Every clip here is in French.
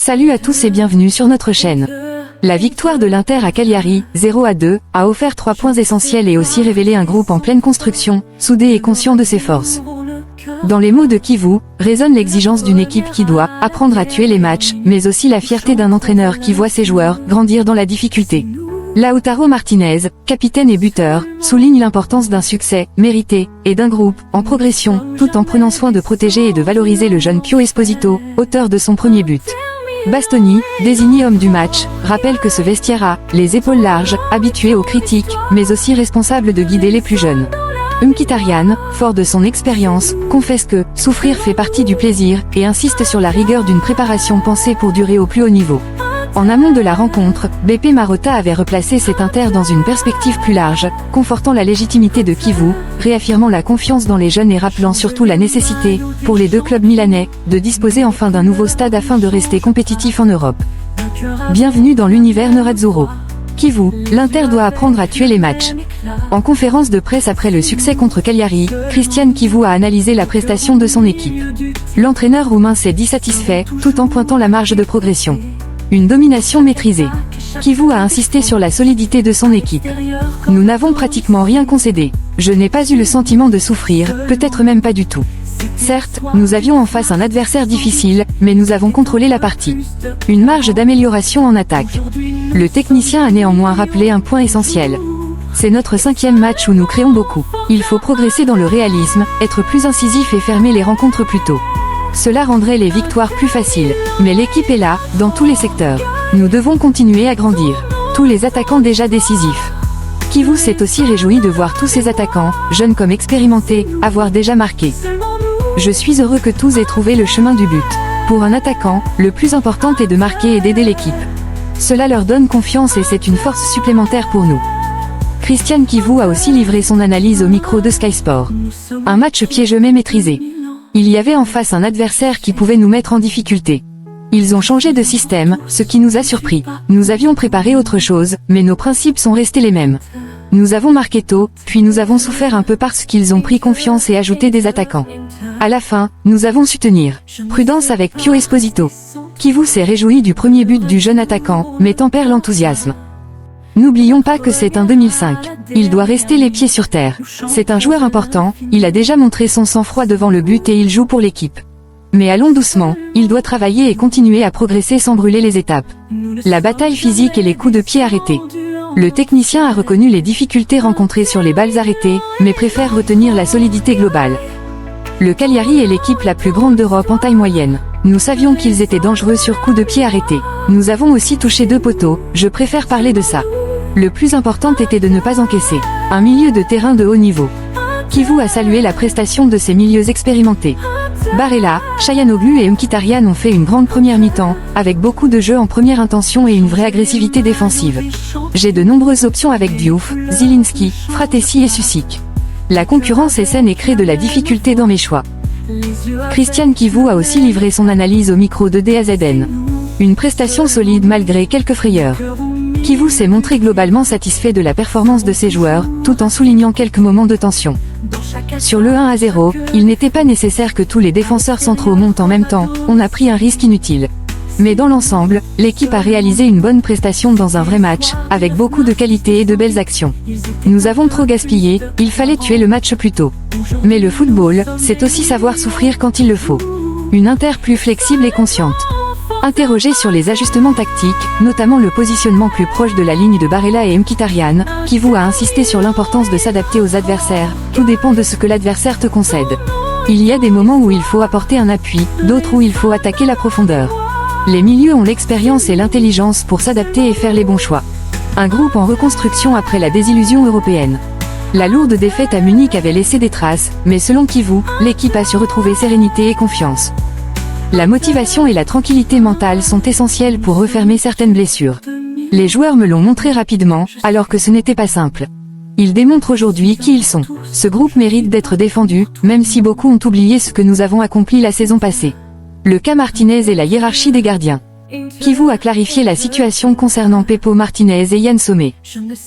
Salut à tous et bienvenue sur notre chaîne. La victoire de l'Inter à Cagliari, 0-2, a offert 3 points essentiels et aussi révélé un groupe en pleine construction, soudé et conscient de ses forces. Dans les mots de Chivu, résonne l'exigence d'une équipe qui doit apprendre à tuer les matchs, mais aussi la fierté d'un entraîneur qui voit ses joueurs grandir dans la difficulté. Lautaro Martinez, capitaine et buteur, souligne l'importance d'un succès mérité et d'un groupe en progression, tout en prenant soin de protéger et de valoriser le jeune Pio Esposito, auteur de son premier but. Bastoni, désigné homme du match, rappelle que ce vestiaire a les épaules larges, habitué aux critiques, mais aussi responsable de guider les plus jeunes. Mkhitaryan, fort de son expérience, confesse que souffrir fait partie du plaisir et insiste sur la rigueur d'une préparation pensée pour durer au plus haut niveau. En amont de la rencontre, Beppe Marotta avait replacé cet Inter dans une perspective plus large, confortant la légitimité de Chivu, réaffirmant la confiance dans les jeunes et rappelant surtout la nécessité, pour les deux clubs milanais, de disposer enfin d'un nouveau stade afin de rester compétitif en Europe. Bienvenue dans l'univers Nerazzurro. Chivu, l'Inter doit apprendre à tuer les matchs. En conférence de presse après le succès contre Cagliari, Cristian Chivu a analysé la prestation de son équipe. L'entraîneur roumain s'est dit satisfait, tout en pointant la marge de progression. Une domination maîtrisée. Chivu a insisté sur la solidité de son équipe. Nous n'avons pratiquement rien concédé. Je n'ai pas eu le sentiment de souffrir, peut-être même pas du tout. Certes, nous avions en face un adversaire difficile, mais nous avons contrôlé la partie. Une marge d'amélioration en attaque. Le technicien a néanmoins rappelé un point essentiel. C'est notre 5e match où nous créons beaucoup. Il faut progresser dans le réalisme, être plus incisif et fermer les rencontres plus tôt. Cela rendrait les victoires plus faciles. Mais l'équipe est là, dans tous les secteurs. Nous devons continuer à grandir. Tous les attaquants déjà décisifs. Chivu s'est aussi réjoui de voir tous ces attaquants, jeunes comme expérimentés, avoir déjà marqué. Je suis heureux que tous aient trouvé le chemin du but. Pour un attaquant, le plus important est de marquer et d'aider l'équipe. Cela leur donne confiance et c'est une force supplémentaire pour nous. Cristian Chivu a aussi livré son analyse au micro de Sky Sport. Un match piégeux mais maîtrisé. Il y avait en face un adversaire qui pouvait nous mettre en difficulté. Ils ont changé de système, ce qui nous a surpris. Nous avions préparé autre chose, mais nos principes sont restés les mêmes. Nous avons marqué tôt, puis nous avons souffert un peu parce qu'ils ont pris confiance et ajouté des attaquants. À la fin, nous avons su tenir. Prudence avec Pio Esposito. Chivu s'est réjoui du premier but du jeune attaquant, mais tempère l'enthousiasme. N'oublions pas que c'est un 2005. Il doit rester les pieds sur terre. C'est un joueur important, il a déjà montré son sang-froid devant le but et il joue pour l'équipe. Mais allons doucement, il doit travailler et continuer à progresser sans brûler les étapes. La bataille physique et les coups de pied arrêtés. Le technicien a reconnu les difficultés rencontrées sur les balles arrêtées, mais préfère retenir la solidité globale. Le Cagliari est l'équipe la plus grande d'Europe en taille moyenne. Nous savions qu'ils étaient dangereux sur coups de pied arrêtés. Nous avons aussi touché 2 poteaux, je préfère parler de ça. Le plus important était de ne pas encaisser. Un milieu de terrain de haut niveau. Chivu a salué la prestation de ses milieux expérimentés. Barella, Çalhanoğlu et Mkhitaryan ont fait une grande première mi-temps, avec beaucoup de jeux en première intention et une vraie agressivité défensive. J'ai de nombreuses options avec Diouf, Zielinski, Fratessi et Sušić. La concurrence est saine et crée de la difficulté dans mes choix. Cristian Chivu a aussi livré son analyse au micro de DAZN. Une prestation solide malgré quelques frayeurs. Chivu s'est montré globalement satisfait de la performance de ses joueurs, tout en soulignant quelques moments de tension. Sur le 1-0, il n'était pas nécessaire que tous les défenseurs centraux montent en même temps, on a pris un risque inutile. Mais dans l'ensemble, l'équipe a réalisé une bonne prestation dans un vrai match, avec beaucoup de qualité et de belles actions. Nous avons trop gaspillé, il fallait tuer le match plus tôt. Mais le football, c'est aussi savoir souffrir quand il le faut. Une Inter plus flexible et consciente. Interrogé sur les ajustements tactiques, notamment le positionnement plus proche de la ligne de Barella et Mkhitaryan, Chivu a insisté sur l'importance de s'adapter aux adversaires, tout dépend de ce que l'adversaire te concède. Il y a des moments où il faut apporter un appui, d'autres où il faut attaquer la profondeur. Les milieux ont l'expérience et l'intelligence pour s'adapter et faire les bons choix. Un groupe en reconstruction après la désillusion européenne. La lourde défaite à Munich avait laissé des traces, mais selon Chivu, l'équipe a su retrouver sérénité et confiance. La motivation et la tranquillité mentale sont essentielles pour refermer certaines blessures. Les joueurs me l'ont montré rapidement, alors que ce n'était pas simple. Ils démontrent aujourd'hui qui ils sont. Ce groupe mérite d'être défendu, même si beaucoup ont oublié ce que nous avons accompli la saison passée. Le cas Martinez et la hiérarchie des gardiens. Chivu a clarifié la situation concernant Pepo Martinez et Yann Sommer.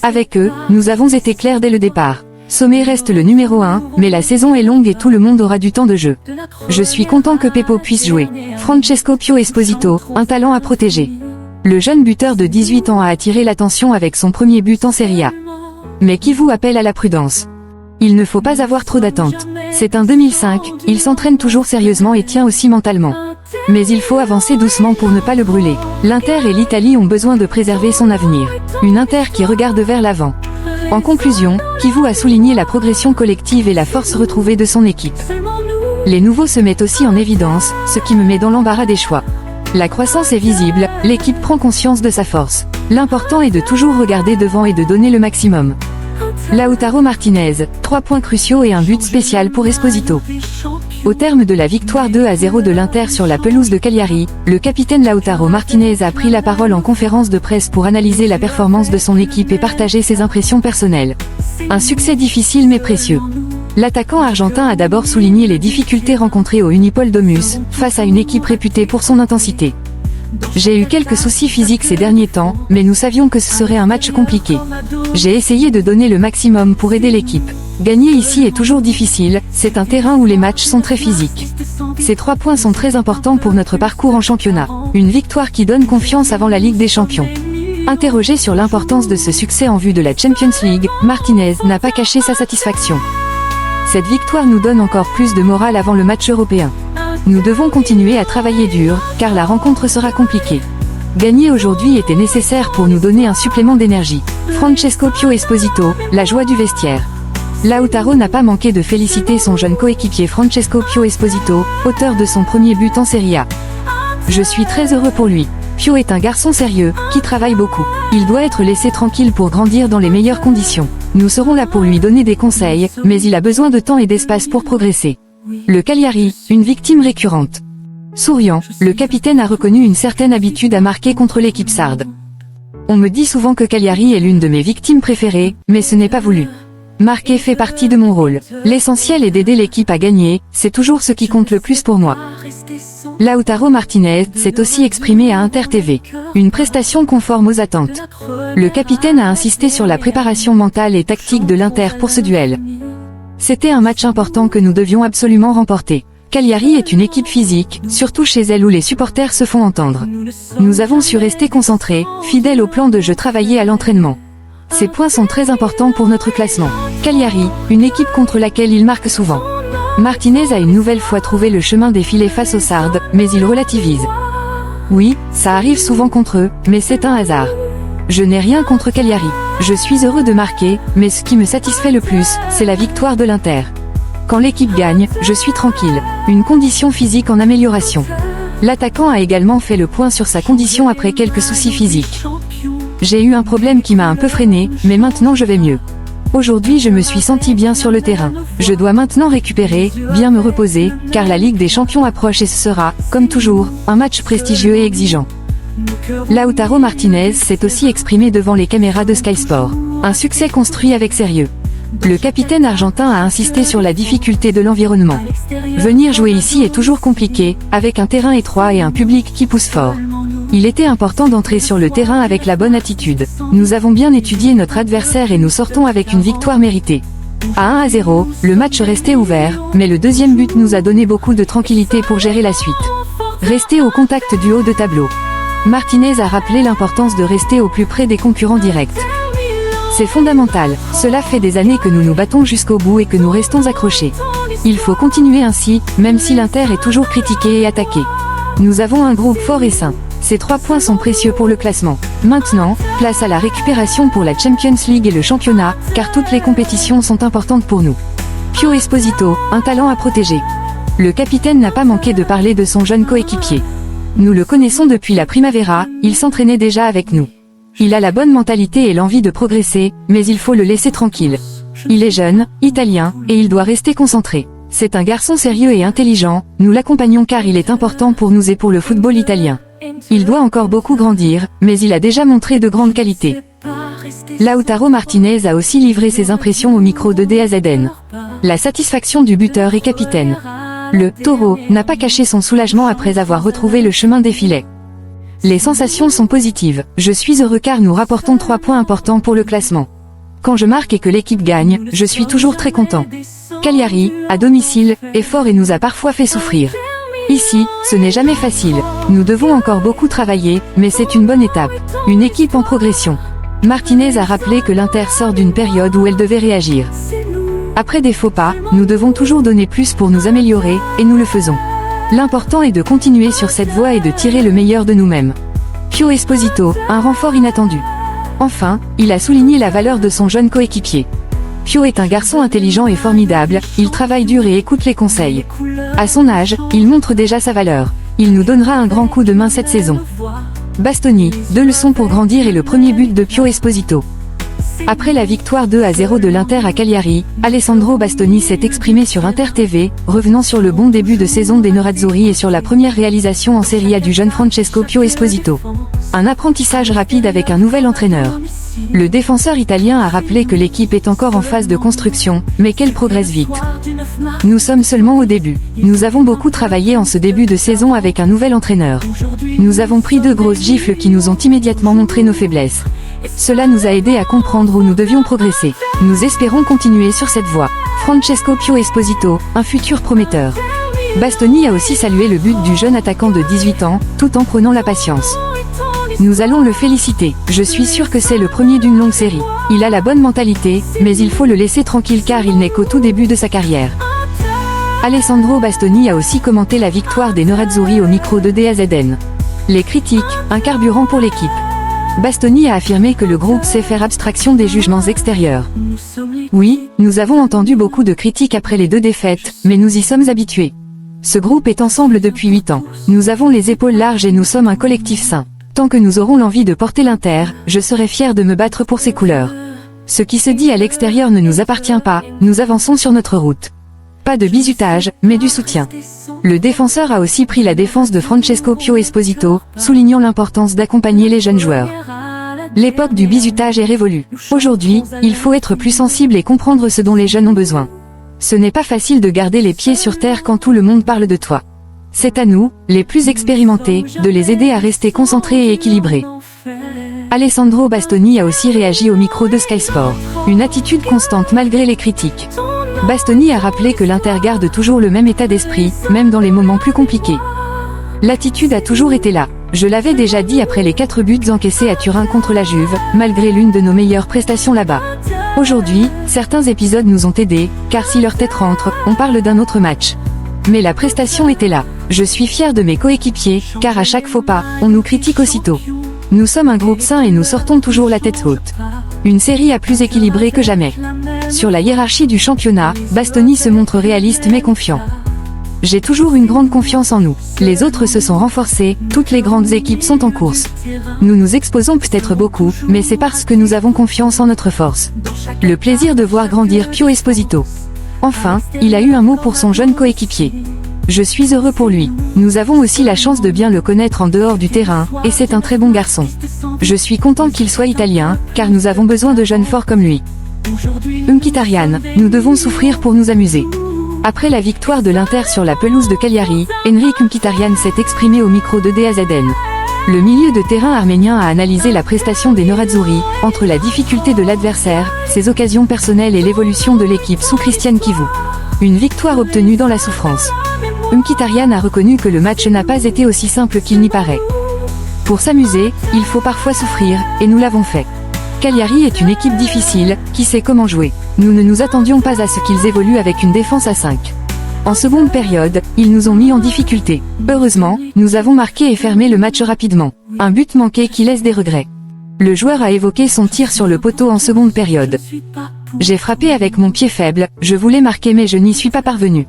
Avec eux, nous avons été clairs dès le départ. Sommet reste le numéro 1, mais la saison est longue et tout le monde aura du temps de jeu. Je suis content que Pepo puisse jouer. Francesco Pio Esposito, un talent à protéger. Le jeune buteur de 18 ans a attiré l'attention avec son premier but en Serie A. Mais qui vous appelle à la prudence? Il ne faut pas avoir trop d'attentes. C'est un 2005, il s'entraîne toujours sérieusement et tient aussi mentalement. Mais il faut avancer doucement pour ne pas le brûler. L'Inter et l'Italie ont besoin de préserver son avenir. Une Inter qui regarde vers l'avant. En conclusion, Kivu a souligné la progression collective et la force retrouvée de son équipe. Les nouveaux se mettent aussi en évidence, ce qui me met dans l'embarras des choix. La croissance est visible, l'équipe prend conscience de sa force. L'important est de toujours regarder devant et de donner le maximum. Lautaro Martinez, 3 points cruciaux et un but spécial pour Esposito. Au terme de la victoire 2-0 de l'Inter sur la pelouse de Cagliari, le capitaine Lautaro Martinez a pris la parole en conférence de presse pour analyser la performance de son équipe et partager ses impressions personnelles. Un succès difficile mais précieux. L'attaquant argentin a d'abord souligné les difficultés rencontrées au Unipol Domus, face à une équipe réputée pour son intensité. J'ai eu quelques soucis physiques ces derniers temps, mais nous savions que ce serait un match compliqué. J'ai essayé de donner le maximum pour aider l'équipe. Gagner ici est toujours difficile, c'est un terrain où les matchs sont très physiques. Ces 3 points sont très importants pour notre parcours en championnat. Une victoire qui donne confiance avant la Ligue des Champions. Interrogé sur l'importance de ce succès en vue de la Champions League, Martinez n'a pas caché sa satisfaction. Cette victoire nous donne encore plus de morale avant le match européen. Nous devons continuer à travailler dur, car la rencontre sera compliquée. Gagner aujourd'hui était nécessaire pour nous donner un supplément d'énergie. Francesco Pio Esposito, la joie du vestiaire. Lautaro n'a pas manqué de féliciter son jeune coéquipier Francesco Pio Esposito, auteur de son premier but en Serie A. Je suis très heureux pour lui. Pio est un garçon sérieux, qui travaille beaucoup. Il doit être laissé tranquille pour grandir dans les meilleures conditions. Nous serons là pour lui donner des conseils, mais il a besoin de temps et d'espace pour progresser. Le Cagliari, une victime récurrente. Souriant, le capitaine a reconnu une certaine habitude à marquer contre l'équipe sarde. On me dit souvent que Cagliari est l'une de mes victimes préférées, mais ce n'est pas voulu. Marquer fait partie de mon rôle. L'essentiel est d'aider l'équipe à gagner, c'est toujours ce qui compte le plus pour moi. Lautaro Martinez s'est aussi exprimé à Inter TV. Une prestation conforme aux attentes. Le capitaine a insisté sur la préparation mentale et tactique de l'Inter pour ce duel. C'était un match important que nous devions absolument remporter. Cagliari est une équipe physique, surtout chez elle où les supporters se font entendre. Nous avons su rester concentrés, fidèles au plan de jeu travaillé à l'entraînement. Ces points sont très importants pour notre classement. Cagliari, une équipe contre laquelle il marque souvent. Martinez a une nouvelle fois trouvé le chemin des filets face aux Sardes, mais il relativise. Oui, ça arrive souvent contre eux, mais c'est un hasard. Je n'ai rien contre Cagliari. Je suis heureux de marquer, mais ce qui me satisfait le plus, c'est la victoire de l'Inter. Quand l'équipe gagne, je suis tranquille. Une condition physique en amélioration. L'attaquant a également fait le point sur sa condition après quelques soucis physiques. J'ai eu un problème qui m'a un peu freiné, mais maintenant je vais mieux. Aujourd'hui je me suis senti bien sur le terrain. Je dois maintenant récupérer, bien me reposer, car la Ligue des Champions approche et ce sera, comme toujours, un match prestigieux et exigeant. Lautaro Martinez s'est aussi exprimé devant les caméras de Sky Sport. Un succès construit avec sérieux. Le capitaine argentin a insisté sur la difficulté de l'environnement. Venir jouer ici est toujours compliqué, avec un terrain étroit et un public qui pousse fort. Il était important d'entrer sur le terrain avec la bonne attitude. Nous avons bien étudié notre adversaire et nous sortons avec une victoire méritée. À 1-0, le match restait ouvert, mais le deuxième but nous a donné beaucoup de tranquillité pour gérer la suite. Rester au contact du haut de tableau. Martinez a rappelé l'importance de rester au plus près des concurrents directs. C'est fondamental, cela fait des années que nous nous battons jusqu'au bout et que nous restons accrochés. Il faut continuer ainsi, même si l'Inter est toujours critiqué et attaqué. Nous avons un groupe fort et sain. Ces 3 points sont précieux pour le classement. Maintenant, place à la récupération pour la Champions League et le championnat, car toutes les compétitions sont importantes pour nous. Pio Esposito, un talent à protéger. Le capitaine n'a pas manqué de parler de son jeune coéquipier. Nous le connaissons depuis la Primavera, il s'entraînait déjà avec nous. Il a la bonne mentalité et l'envie de progresser, mais il faut le laisser tranquille. Il est jeune, italien, et il doit rester concentré. C'est un garçon sérieux et intelligent, nous l'accompagnons car il est important pour nous et pour le football italien. Il doit encore beaucoup grandir, mais il a déjà montré de grandes qualités. Lautaro Martinez a aussi livré ses impressions au micro de DAZN. La satisfaction du buteur et capitaine. Le « Taureau » n'a pas caché son soulagement après avoir retrouvé le chemin des filets. Les sensations sont positives. Je suis heureux car nous rapportons 3 points importants pour le classement. Quand je marque et que l'équipe gagne, je suis toujours très content. Cagliari, à domicile, est fort et nous a parfois fait souffrir. Ici, ce n'est jamais facile. Nous devons encore beaucoup travailler, mais c'est une bonne étape. Une équipe en progression. Martinez a rappelé que l'Inter sort d'une période où elle devait réagir. Après des faux pas, nous devons toujours donner plus pour nous améliorer, et nous le faisons. L'important est de continuer sur cette voie et de tirer le meilleur de nous-mêmes. Pio Esposito, un renfort inattendu. Enfin, il a souligné la valeur de son jeune coéquipier. Pio est un garçon intelligent et formidable, il travaille dur et écoute les conseils. À son âge, il montre déjà sa valeur. Il nous donnera un grand coup de main cette saison. Bastoni, 2 leçons pour grandir et le premier but de Pio Esposito. Après la victoire 2-0 de l'Inter à Cagliari, Alessandro Bastoni s'est exprimé sur Inter TV, revenant sur le bon début de saison des Nerazzurri et sur la première réalisation en Serie A du jeune Francesco Pio Esposito. Un apprentissage rapide avec un nouvel entraîneur. Le défenseur italien a rappelé que l'équipe est encore en phase de construction, mais qu'elle progresse vite. Nous sommes seulement au début. Nous avons beaucoup travaillé en ce début de saison avec un nouvel entraîneur. Nous avons pris 2 grosses gifles qui nous ont immédiatement montré nos faiblesses. Cela nous a aidé à comprendre où nous devions progresser. Nous espérons continuer sur cette voie. Francesco Pio Esposito, un futur prometteur. Bastoni a aussi salué le but du jeune attaquant de 18 ans, tout en prenant la patience. Nous allons le féliciter. Je suis sûr que c'est le premier d'une longue série. Il a la bonne mentalité, mais il faut le laisser tranquille car il n'est qu'au tout début de sa carrière. Alessandro Bastoni a aussi commenté la victoire des Nerazzurri au micro de DAZN. Les critiques, un carburant pour l'équipe. Bastoni a affirmé que le groupe sait faire abstraction des jugements extérieurs. Oui, nous avons entendu beaucoup de critiques après les 2 défaites, mais nous y sommes habitués. Ce groupe est ensemble depuis 8 ans. Nous avons les épaules larges et nous sommes un collectif sain. Tant que nous aurons l'envie de porter l'Inter, je serai fier de me battre pour ses couleurs. Ce qui se dit à l'extérieur ne nous appartient pas, nous avançons sur notre route. Pas de bizutage, mais du soutien. Le défenseur a aussi pris la défense de Francesco Pio Esposito, soulignant l'importance d'accompagner les jeunes joueurs. L'époque du bizutage est révolue. Aujourd'hui, il faut être plus sensible et comprendre ce dont les jeunes ont besoin. Ce n'est pas facile de garder les pieds sur terre quand tout le monde parle de toi. C'est à nous, les plus expérimentés, de les aider à rester concentrés et équilibrés. Alessandro Bastoni a aussi réagi au micro de Sky Sport. Une attitude constante malgré les critiques. Bastoni a rappelé que l'Inter garde toujours le même état d'esprit, même dans les moments plus compliqués. L'attitude a toujours été là. Je l'avais déjà dit après les 4 buts encaissés à Turin contre la Juve, malgré l'une de nos meilleures prestations là-bas. Aujourd'hui, certains épisodes nous ont aidés, car si leur tête rentre, on parle d'un autre match. Mais la prestation était là. Je suis fier de mes coéquipiers, car à chaque faux pas, on nous critique aussitôt. Nous sommes un groupe sain et nous sortons toujours la tête haute. Une série A plus équilibrée que jamais. Sur la hiérarchie du championnat, Bastoni se montre réaliste mais confiant. J'ai toujours une grande confiance en nous. Les autres se sont renforcés, toutes les grandes équipes sont en course. Nous nous exposons peut-être beaucoup, mais c'est parce que nous avons confiance en notre force. Le plaisir de voir grandir Pio Esposito. Enfin, il a eu un mot pour son jeune coéquipier. Je suis heureux pour lui. Nous avons aussi la chance de bien le connaître en dehors du terrain, et c'est un très bon garçon. Je suis content qu'il soit italien, car nous avons besoin de jeunes forts comme lui. Mkhitaryan, nous devons souffrir pour nous amuser. Après la victoire de l'Inter sur la pelouse de Cagliari, Henrikh Mkhitaryan s'est exprimé au micro de DAZN. Le milieu de terrain arménien a analysé la prestation des Nerazzurri, entre la difficulté de l'adversaire, ses occasions personnelles et l'évolution de l'équipe sous Cristian Chivu. Une victoire obtenue dans la souffrance. Mkhitaryan a reconnu que le match n'a pas été aussi simple qu'il n'y paraît. Pour s'amuser, il faut parfois souffrir, et nous l'avons fait. Cagliari est une équipe difficile, qui sait comment jouer. Nous ne nous attendions pas à ce qu'ils évoluent avec une défense à 5. En seconde période, ils nous ont mis en difficulté. Heureusement, nous avons marqué et fermé le match rapidement. Un but manqué qui laisse des regrets. Le joueur a évoqué son tir sur le poteau en seconde période. J'ai frappé avec mon pied faible, je voulais marquer mais je n'y suis pas parvenu.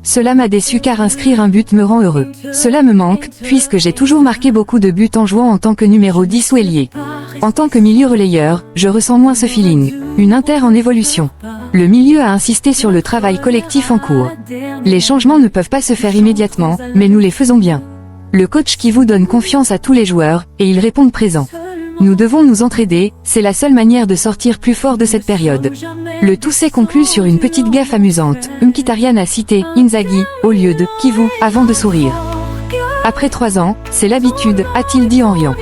Cela m'a déçu car inscrire un but me rend heureux. Cela me manque, puisque j'ai toujours marqué beaucoup de buts en jouant en tant que numéro 10 ou ailier. En tant que milieu relayeur, je ressens moins ce feeling. Une Inter en évolution. Le milieu a insisté sur le travail collectif en cours. Les changements ne peuvent pas se faire immédiatement, mais nous les faisons bien. Le coach qui vous donne confiance à tous les joueurs, et ils répondent présents. Nous devons nous entraider, c'est la seule manière de sortir plus fort de cette période. Le tout s'est conclu sur une petite gaffe amusante. Mkhitaryan a cité Inzaghi, au lieu de Chivu, avant de sourire. Après 3 ans, c'est l'habitude, a-t-il dit en riant.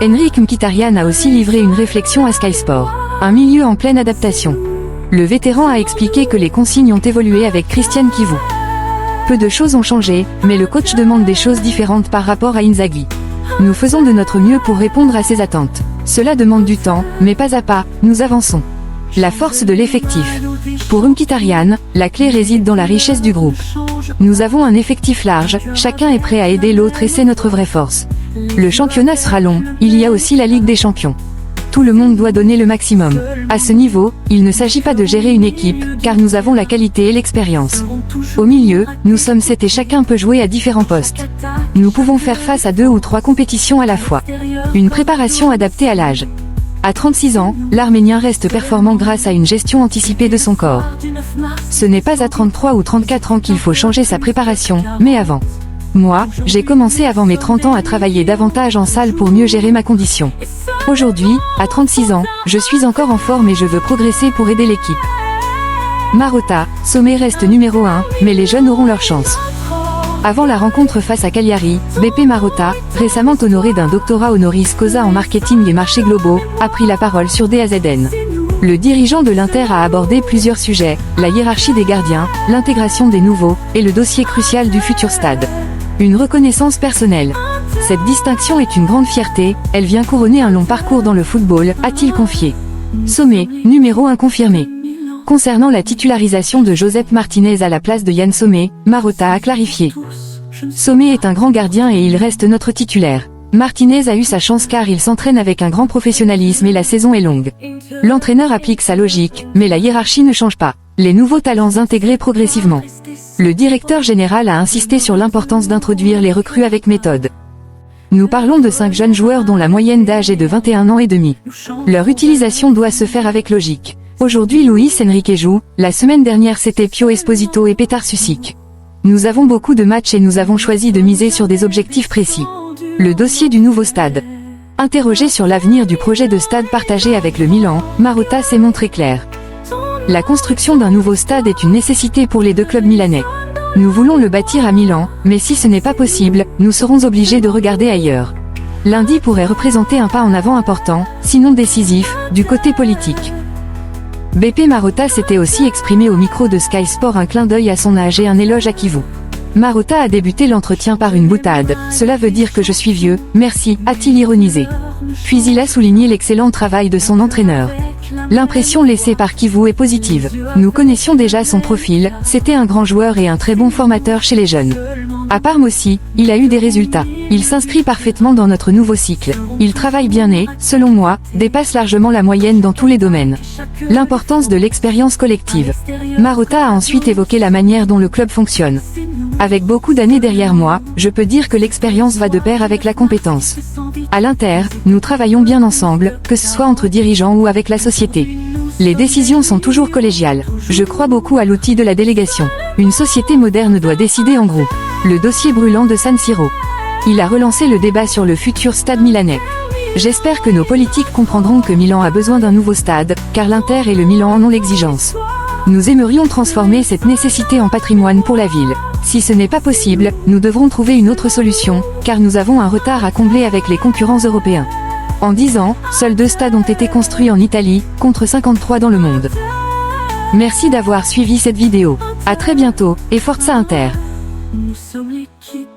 Henrikh Mkhitaryan a aussi livré une réflexion à Sky Sport. Un milieu en pleine adaptation. Le vétéran a expliqué que les consignes ont évolué avec Christian Kivu. Peu de choses ont changé, mais le coach demande des choses différentes par rapport à Inzaghi. Nous faisons de notre mieux pour répondre à ses attentes. Cela demande du temps, mais pas à pas, nous avançons. La force de l'effectif. Pour Mkhitaryan, la clé réside dans la richesse du groupe. Nous avons un effectif large, chacun est prêt à aider l'autre et c'est notre vraie force. Le championnat sera long, il y a aussi la Ligue des Champions. Tout le monde doit donner le maximum. À ce niveau, il ne s'agit pas de gérer une équipe, car nous avons la qualité et l'expérience. Au milieu, nous sommes 7 et chacun peut jouer à différents postes. Nous pouvons faire face à 2 ou 3 compétitions à la fois. Une préparation adaptée à l'âge. À 36 ans, l'Arménien reste performant grâce à une gestion anticipée de son corps. Ce n'est pas à 33 ou 34 ans qu'il faut changer sa préparation, mais avant. Moi, j'ai commencé avant mes 30 ans à travailler davantage en salle pour mieux gérer ma condition. Aujourd'hui, à 36 ans, je suis encore en forme et je veux progresser pour aider l'équipe. Marotta, Sommet reste numéro 1, mais les jeunes auront leur chance. Avant la rencontre face à Cagliari, BP Marotta, récemment honoré d'un doctorat honoris causa en marketing et marchés globaux, a pris la parole sur DAZN. Le dirigeant de l'Inter a abordé plusieurs sujets, la hiérarchie des gardiens, l'intégration des nouveaux, et le dossier crucial du futur stade. Une reconnaissance personnelle. Cette distinction est une grande fierté, elle vient couronner un long parcours dans le football, a-t-il confié. Sommet, numéro 1 confirmé. Concernant la titularisation de Josep Martinez à la place de Yann Sommet, Marotta a clarifié. Sommet est un grand gardien et il reste notre titulaire. Martinez a eu sa chance car il s'entraîne avec un grand professionnalisme et la saison est longue. L'entraîneur applique sa logique, mais la hiérarchie ne change pas. Les nouveaux talents intégrés progressivement. Le directeur général a insisté sur l'importance d'introduire les recrues avec méthode. Nous parlons de 5 jeunes joueurs dont la moyenne d'âge est de 21 ans et demi. Leur utilisation doit se faire avec logique. Aujourd'hui Luis Enrique joue, la semaine dernière c'était Pio Esposito et Petar Sušić. Nous avons beaucoup de matchs et nous avons choisi de miser sur des objectifs précis. Le dossier du nouveau stade. Interrogé sur l'avenir du projet de stade partagé avec le Milan, Marotta s'est montré clair. La construction d'un nouveau stade est une nécessité pour les 2 clubs milanais. Nous voulons le bâtir à Milan, mais si ce n'est pas possible, nous serons obligés de regarder ailleurs. Lundi pourrait représenter un pas en avant important, sinon décisif, du côté politique. BP Marotta s'était aussi exprimé au micro de Sky Sport, un clin d'œil à son âge et un éloge à Kivu. Marotta a débuté l'entretien par une boutade, cela veut dire que je suis vieux, merci, a-t-il ironisé. Puis il a souligné l'excellent travail de son entraîneur. L'impression laissée par Kivu est positive. Nous connaissions déjà son profil, c'était un grand joueur et un très bon formateur chez les jeunes. À Parme aussi, il a eu des résultats. Il s'inscrit parfaitement dans notre nouveau cycle. Il travaille bien et, selon moi, dépasse largement la moyenne dans tous les domaines. L'importance de l'expérience collective. Marotta a ensuite évoqué la manière dont le club fonctionne. Avec beaucoup d'années derrière moi, je peux dire que l'expérience va de pair avec la compétence. À l'Inter, nous travaillons bien ensemble, que ce soit entre dirigeants ou avec la société. Les décisions sont toujours collégiales. Je crois beaucoup à l'outil de la délégation. Une société moderne doit décider en groupe. Le dossier brûlant de San Siro. Il a relancé le débat sur le futur stade milanais. J'espère que nos politiques comprendront que Milan a besoin d'un nouveau stade, car l'Inter et le Milan en ont l'exigence. Nous aimerions transformer cette nécessité en patrimoine pour la ville. Si ce n'est pas possible, nous devrons trouver une autre solution, car nous avons un retard à combler avec les concurrents européens. En 10 ans, seuls 2 stades ont été construits en Italie, contre 53 dans le monde. Merci d'avoir suivi cette vidéo. À très bientôt, et Forza Inter. Nous sommes l'équipe.